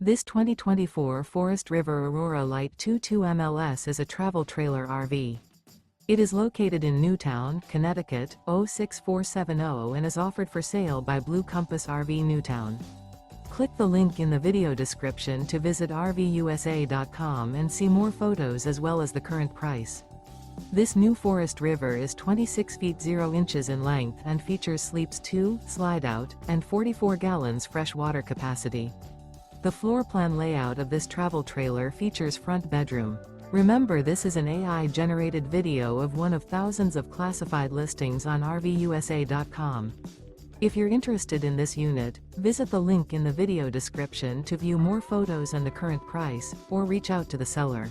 This 2024 Forest River Aurora Light 22 MLS is a travel trailer RV. It is located in Newtown, Connecticut, 06470 and is offered for sale by Blue Compass RV Newtown. Click the link in the video description to visit RVUSA.com and see more photos as well as the current price. This new Forest River is 26 feet 0 inches in length and features sleeps 2, Slideout, and 44 gallons fresh water capacity. The floor plan layout of this travel trailer features front bedroom. Remember, this is an AI-generated video of one of thousands of classified listings on RVUSA.com. If you're interested in this unit, visit the link in the video description to view more photos and the current price, or reach out to the seller.